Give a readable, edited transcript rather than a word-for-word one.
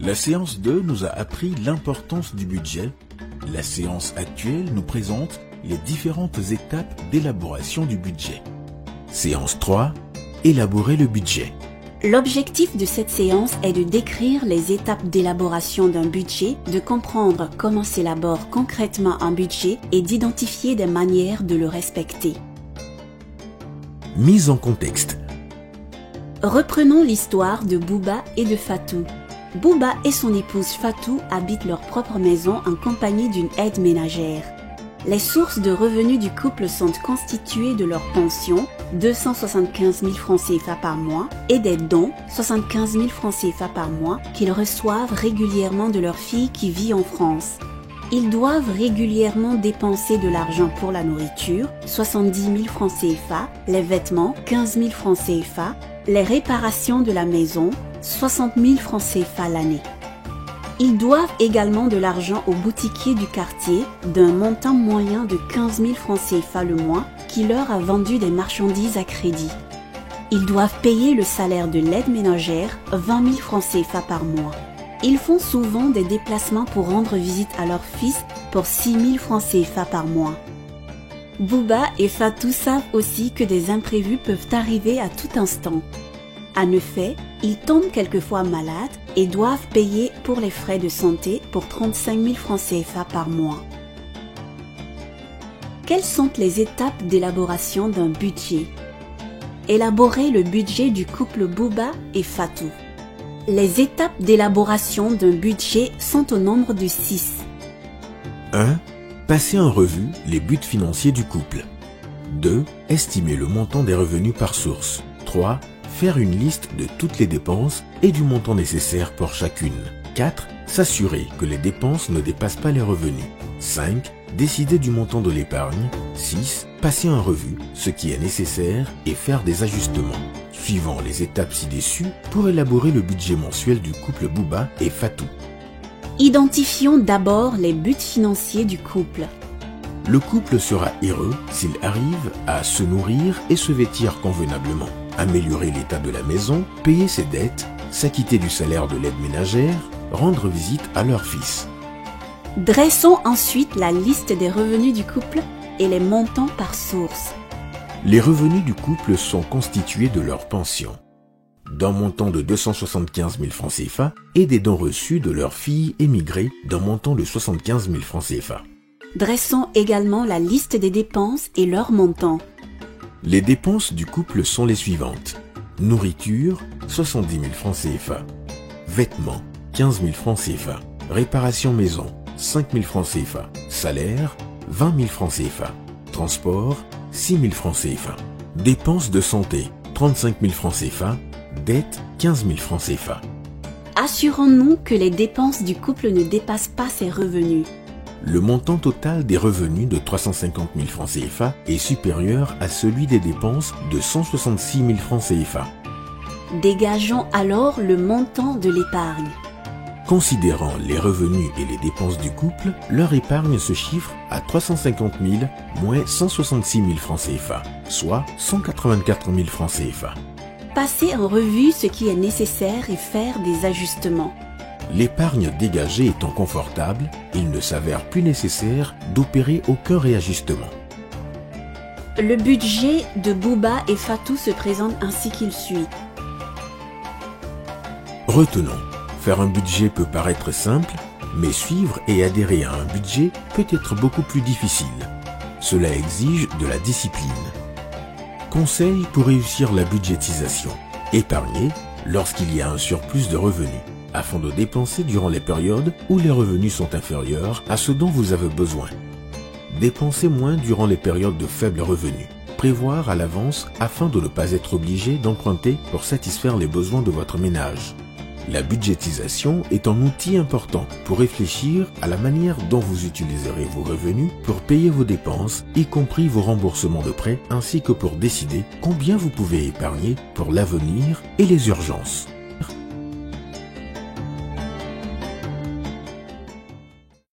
La séance 2 nous a appris l'importance du budget. La séance actuelle nous présente les différentes étapes d'élaboration du budget. Séance 3, élaborer le budget. L'objectif de cette séance est de décrire les étapes d'élaboration d'un budget, de comprendre comment s'élabore concrètement un budget et d'identifier des manières de le respecter. Mise en contexte. Reprenons l'histoire de Bouba et de Fatou. Bouba et son épouse Fatou habitent leur propre maison en compagnie d'une aide ménagère. Les sources de revenus du couple sont constituées de leur pension, 275 000 francs CFA par mois, et des dons, 75 000 francs CFA par mois, qu'ils reçoivent régulièrement de leur fille qui vit en France. Ils doivent régulièrement dépenser de l'argent pour la nourriture, 70 000 francs CFA, les vêtements, 15 000 francs CFA, les réparations de la maison, 60 000 francs CFA l'année. Ils doivent également de l'argent au boutiquier du quartier d'un montant moyen de 15 000 francs CFA le mois qui leur a vendu des marchandises à crédit. Ils doivent payer le salaire de l'aide ménagère, 20 000 francs CFA par mois. Ils font souvent des déplacements pour rendre visite à leur fils pour 6 000 francs CFA par mois. Bouba et Fatou savent aussi que des imprévus peuvent arriver à tout instant. En effet, ils tombent quelquefois malades et doivent payer pour les frais de santé pour 35 000 francs CFA par mois. Quelles sont les étapes d'élaboration d'un budget? Élaborer le budget du couple Bouba et Fatou. Les étapes d'élaboration d'un budget sont au nombre de 6. 1. Passer en revue les buts financiers du couple. 2. Estimer le montant des revenus par source. 3. Faire une liste de toutes les dépenses et du montant nécessaire pour chacune. 4. S'assurer que les dépenses ne dépassent pas les revenus. 5. Décider du montant de l'épargne. 6. Passer en revue ce qui est nécessaire et faire des ajustements. Suivant les étapes ci-dessus pour élaborer le budget mensuel du couple Bouba et Fatou. Identifions d'abord les buts financiers du couple. Le couple sera heureux s'il arrive à se nourrir et se vêtir convenablement, améliorer l'état de la maison, payer ses dettes, s'acquitter du salaire de l'aide ménagère, rendre visite à leur fils. Dressons ensuite la liste des revenus du couple et les montants par source. Les revenus du couple sont constitués de leur pension, d'un montant de 275 000 francs CFA et des dons reçus de leur fille émigrée d'un montant de 75 000 francs CFA. Dressons également la liste des dépenses et leurs montants. Les dépenses du couple sont les suivantes. Nourriture, 70 000 francs CFA. Vêtements, 15 000 francs CFA. Réparation maison, 5 000 francs CFA. Salaire, 20 000 francs CFA. Transport, 6 000 francs CFA. Dépenses de santé, 35 000 francs CFA. Dette, 15 000 francs CFA. Assurons-nous que les dépenses du couple ne dépassent pas ses revenus. Le montant total des revenus de 350 000 francs CFA est supérieur à celui des dépenses de 166 000 francs CFA. Dégageons alors le montant de l'épargne. Considérant les revenus et les dépenses du couple, leur épargne se chiffre à 350 000 moins 166 000 francs CFA, soit 184 000 francs CFA. Passez en revue ce qui est nécessaire et faire des ajustements. L'épargne dégagée étant confortable, il ne s'avère plus nécessaire d'opérer aucun réajustement. Le budget de Bouba et Fatou se présente ainsi qu'il suit. Retenons, faire un budget peut paraître simple, mais suivre et adhérer à un budget peut être beaucoup plus difficile. Cela exige de la discipline. Conseil pour réussir la budgétisation. Épargnez lorsqu'il y a un surplus de revenus, afin de dépenser durant les périodes où les revenus sont inférieurs à ce dont vous avez besoin. Dépensez moins durant les périodes de faibles revenus. Prévoir à l'avance afin de ne pas être obligé d'emprunter pour satisfaire les besoins de votre ménage. La budgétisation est un outil important pour réfléchir à la manière dont vous utiliserez vos revenus pour payer vos dépenses, y compris vos remboursements de prêts, ainsi que pour décider combien vous pouvez épargner pour l'avenir et les urgences.